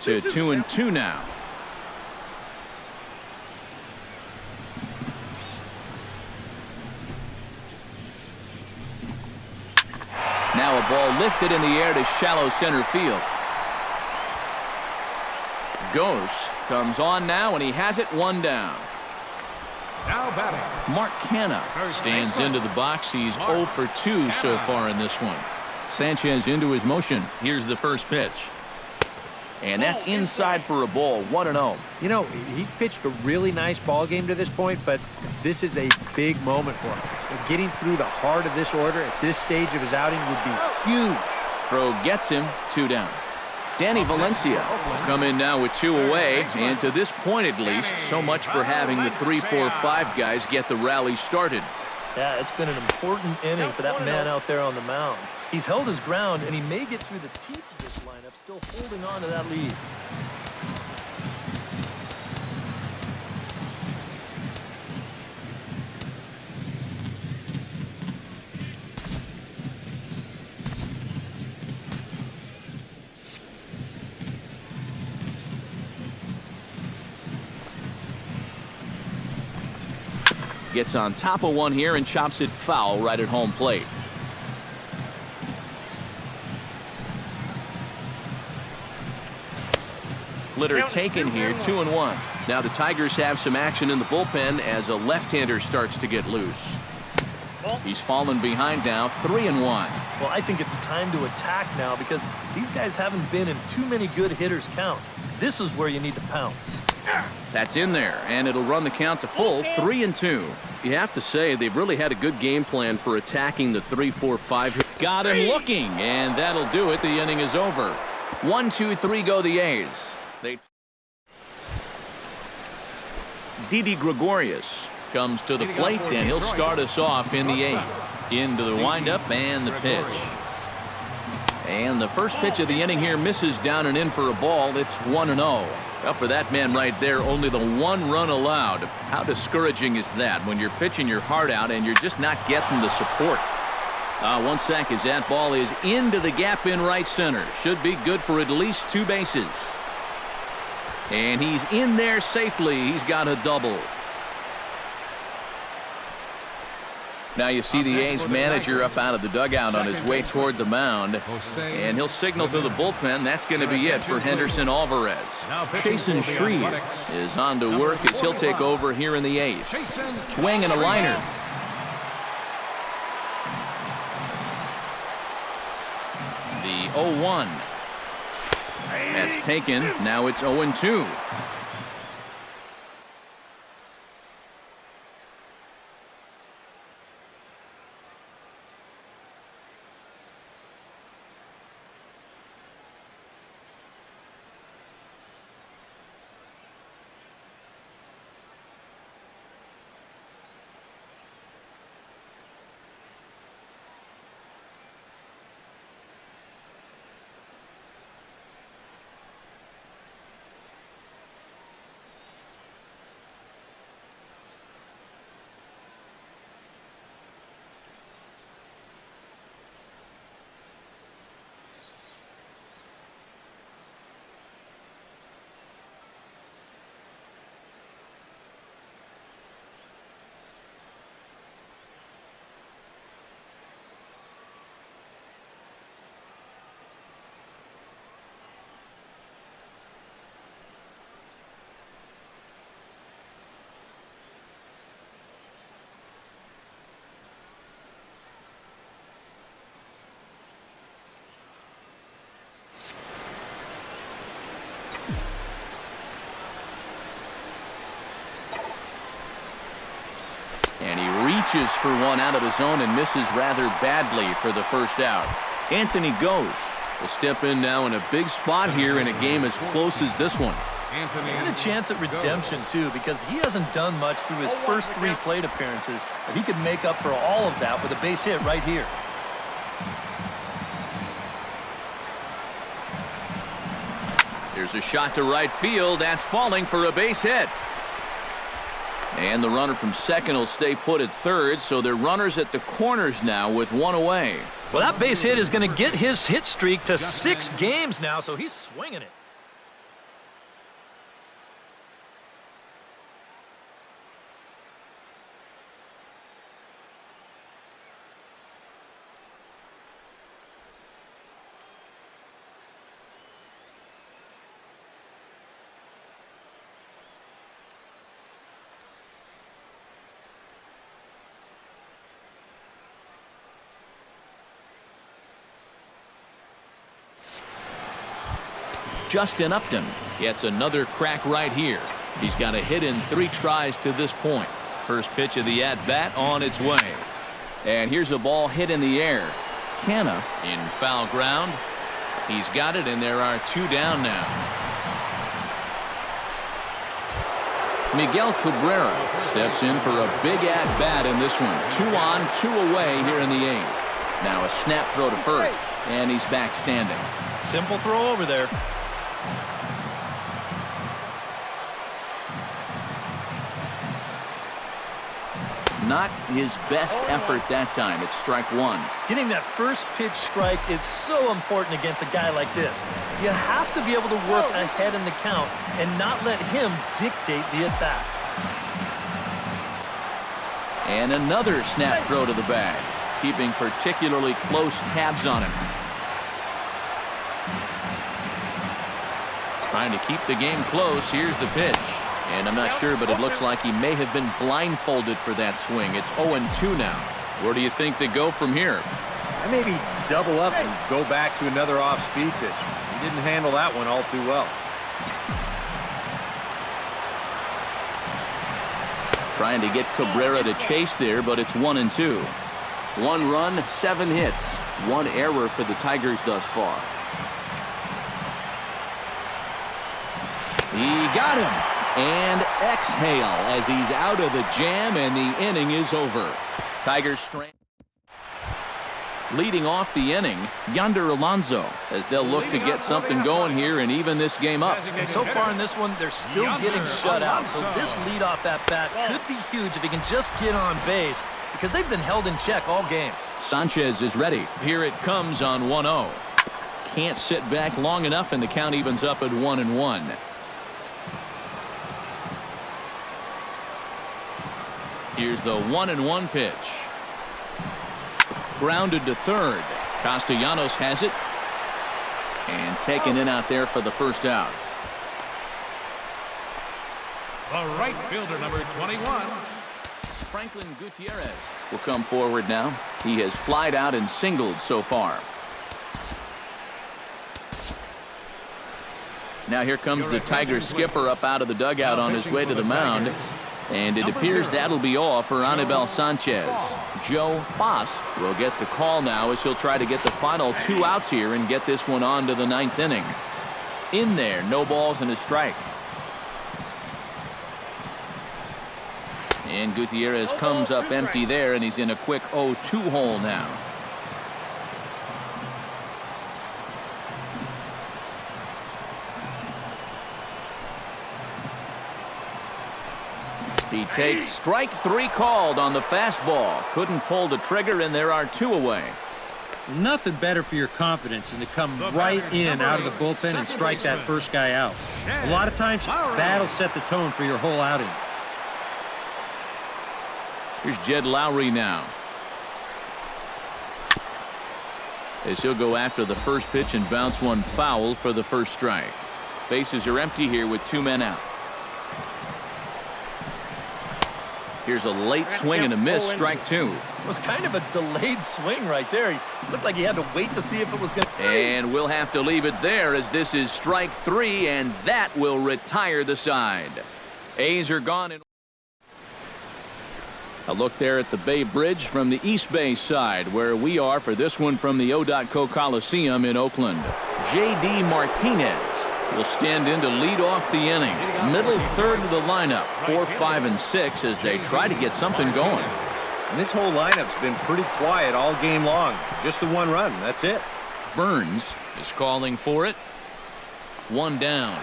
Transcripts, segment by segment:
to 2-2 now. Now a ball lifted in the air to shallow center field. Ghost comes on now, and he has it one down. Now batting, Mark Canha stands into the box. He's 0 for 2 so far in this one. Sanchez into his motion. Here's the first pitch. And that's inside for a ball, 1-0. You know, he's pitched a really nice ball game to this point, but this is a big moment for him. Getting through the heart of this order at this stage of his outing would be huge. Throw gets him, 2 down. Danny Valencia will come in now with 2 away, and to this point at least, so much for having the 3, 4, 5 guys get the rally started. Yeah, it's been an important inning for that man out there on the mound. He's held his ground, and he may get through the teeth of this lineup, still holding on to that lead. Gets on top of one here and chops it foul right at home plate. Splitter taken here, 2-1. Now the Tigers have some action in the bullpen as a left-hander starts to get loose. He's fallen behind now, 3-1. Well, I think it's time to attack now because these guys haven't been in too many good hitters' counts. This is where you need to pounce. That's in there, and it'll run the count to full, 3-2. You have to say they've really had a good game plan for attacking the 3, 4, 5. Got him looking, and that'll do it. The inning is over. 1, 2, 3 go the A's. Didi Gregorius comes to the plate, and he'll start us off in the 8th. Into the windup and the pitch. And the first pitch of the inning here misses down and in for a ball. It's 1-0. Well, for that man right there, only the 1 run allowed. How discouraging is that when you're pitching your heart out and you're just not getting the support? 1 sec as that ball is into the gap in right center. Should be good for at least 2 bases. And he's in there safely. He's got a double. Now you see the A's manager up out of the dugout on his way toward the mound. And he'll signal to the bullpen. That's going to be it for Henderson Alvarez. Chasen Shreve is on to work as he'll take over here in the 8th. Swing and a liner. The 0-1. That's taken. Now it's 0-2. And he reaches for one out of the zone and misses rather badly for the first out. Anthony Ghost will step in now in a big spot here in a game as close as this one. And a chance at redemption, too, because he hasn't done much through his first 3 plate appearances, but he could make up for all of that with a base hit right here. There's a shot to right field. That's falling for a base hit. And the runner from second will stay put at third, so they're runners at the corners now with 1 away. Well, that base hit is going to get his hit streak to 6 games now, so he's swinging it. Justin Upton gets another crack right here. He's got a hit in 3 tries to this point. First pitch of the at-bat on its way. And here's a ball hit in the air. Canna in foul ground. He's got it, and there are 2 down now. Miguel Cabrera steps in for a big at-bat in this one. 2 on, 2 away here in the 8th. Now a snap throw to first, and he's back standing. Simple throw over there. Not his best effort that time. It's strike 1. Getting that first pitch strike is so important against a guy like this. You have to be able to work ahead in the count and not let him dictate the at-bat. And another snap throw to the bag, keeping particularly close tabs on him. Trying to keep the game close. Here's the pitch. And I'm not sure, but it looks like he may have been blindfolded for that swing. It's 0-2 now. Where do you think they go from here? I maybe double up and go back to another off-speed pitch. He didn't handle that one all too well. Trying to get Cabrera to chase there, but it's 1-2. 1 run, 7 hits. 1 error for the Tigers thus far. He got him. And exhale as he's out of the jam, and the inning is over. Tigers strand. Leading off the inning, Yonder Alonso, as they'll look to get something going here and even this game up. And so far in this one, they're still getting shut out. So this leadoff at-bat could be huge if he can just get on base, because they've been held in check all game. Sanchez is ready. Here it comes on 1-0. Can't sit back long enough, and the count evens up at 1-1. Here's the 1-1 pitch. Grounded to third. Castellanos has it. And taken in out there for the first out. The right fielder, number 21. Franklin Gutierrez will come forward now. He has flied out and singled so far. Now here comes the Tigers skipper up out of the dugout on his way to the mound. And it appears that'll be all for Anibal Sanchez. Joe Boss will get the call now as he'll try to get the final 2 outs here and get this one on to the 9th inning. In there, no balls and a strike. And Gutierrez comes up empty there, and he's in a quick 0-2 hole now. He takes strike 3 called on the fastball. Couldn't pull the trigger, and there are 2 away. Nothing better for your confidence than to come right in out of the bullpen and strike that first guy out. A lot of times, that'll set the tone for your whole outing. Here's Jed Lowry now. As he'll go after the first pitch and bounce one foul for the first strike. Bases are empty here with 2 men out. Here's a late swing and a miss, strike 2. It was kind of a delayed swing right there. He looked like he had to wait to see if it was going to. And we'll have to leave it there as this is strike 3, and that will retire the side. A's are gone. A look there at the Bay Bridge from the East Bay side, where we are for this one from the O.Co Coliseum in Oakland. J.D. Martinez will stand in to lead off the inning. Middle third of the lineup, 4, 5, and 6 as they try to get something going. And this whole lineup's been pretty quiet all game long. Just the 1 run, that's it. Burns is calling for it. 1 down.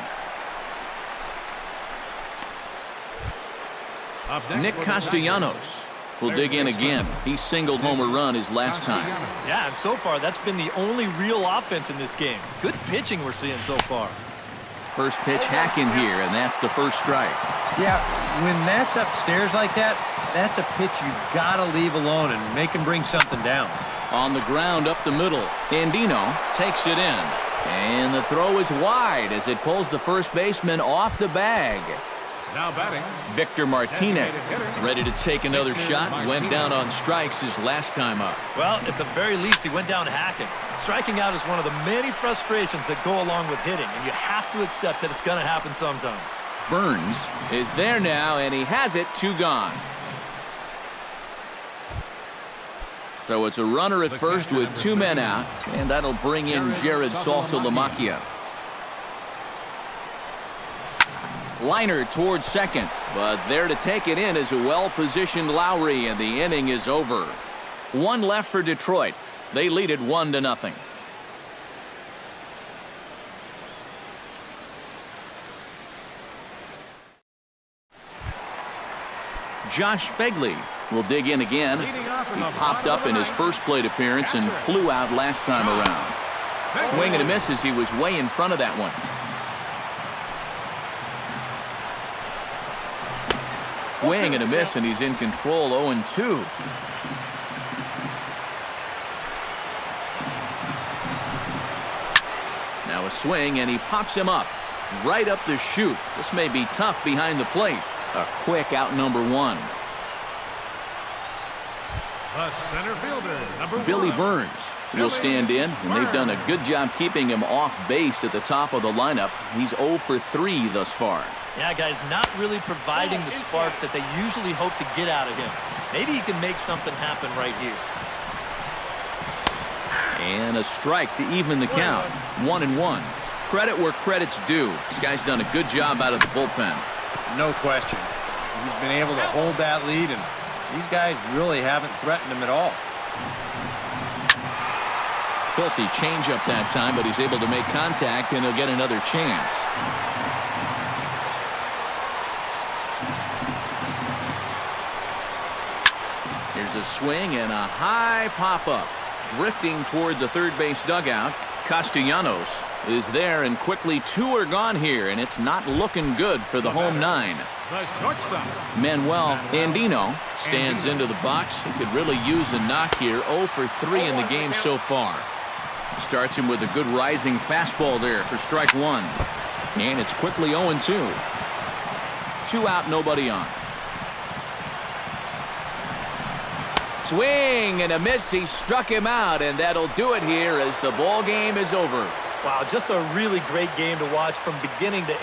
Nick Castellanos will dig in again. He singled home a run his last time. Yeah, and so far that's been the only real offense in this game. Good pitching we're seeing so far. First pitch hack in here, and that's the first strike. Yeah, when that's upstairs like that, that's a pitch you gotta leave alone and make him bring something down. On the ground up the middle, Andino takes it in. And the throw is wide as it pulls the first baseman off the bag. Now batting. Victor Martinez, ready to take another shot. Went down on strikes his last time up. Well, at the very least, he went down hacking. Striking out is one of the many frustrations that go along with hitting, and you have to accept that it's going to happen sometimes. Burns is there now, and he has it. 2 gone. So it's a runner at first with 2 men out, and that'll bring in Jared Saltalamacchia. Liner towards second, but there to take it in is a well-positioned Lowry, and the inning is over. 1 left for Detroit. They lead it 1-0. Josh Fegley will dig in again. He popped up in his first plate appearance and flew out last time around. Swing and a miss as he was way in front of that one. Swing and a miss, and he's in control. 0-2. Now a swing, and he pops him up right up the chute. This may be tough behind the plate. A quick out number 1. The center fielder, number 1. Billy Burns will stand in, and they've done a good job keeping him off base at the top of the lineup. He's 0 for 3 thus far. Yeah, guys, not really providing the spark that they usually hope to get out of him. Maybe he can make something happen right here. And a strike to even the count. 1-1. Credit where credit's due. This guy's done a good job out of the bullpen. No question. He's been able to hold that lead, and these guys really haven't threatened him at all. Filthy changeup that time, but he's able to make contact, and he'll get another chance. Here's a swing and a high pop-up. Drifting toward the third base dugout. Castellanos is there, and quickly 2 are gone here, and it's not looking good for the home 9. The shortstop. Manuel Andino stands into the box. He could really use a knock here. 0 for 3 in the game so far. Starts him with a good rising fastball there for strike 1. And it's quickly 0-2. 2 out, nobody on. Swing and a miss. He struck him out, and that'll do it here as the ball game is over. Wow, just a really great game to watch from beginning to...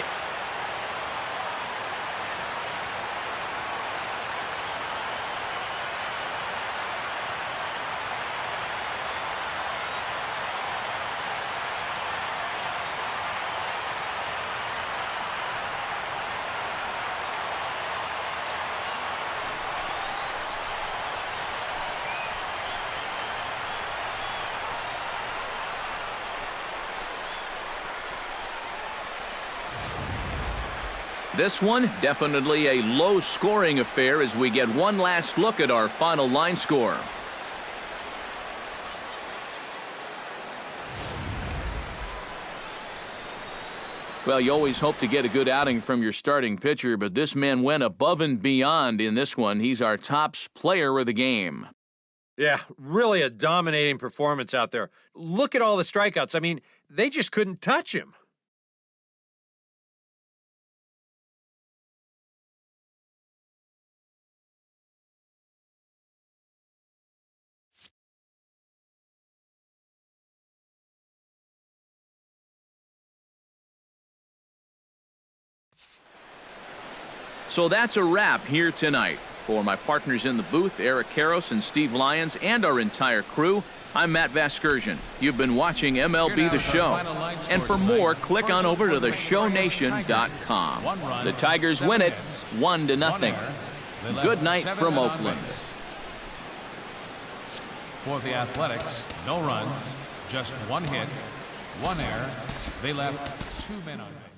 This one, definitely a low-scoring affair as we get one last look at our final line score. Well, you always hope to get a good outing from your starting pitcher, but this man went above and beyond in this one. He's our top player of the game. Yeah, really a dominating performance out there. Look at all the strikeouts. I mean, they just couldn't touch him. So that's a wrap here tonight. For my partners in the booth, Eric Karros and Steve Lyons, and our entire crew, I'm Matt Vasgersian. You've been watching MLB The Show. And for more, click on over to theshownation.com. The Tigers win it 1-0. Good night from Oakland. For the Athletics, no runs, just 1 hit, 1 error. They left 2 men on base.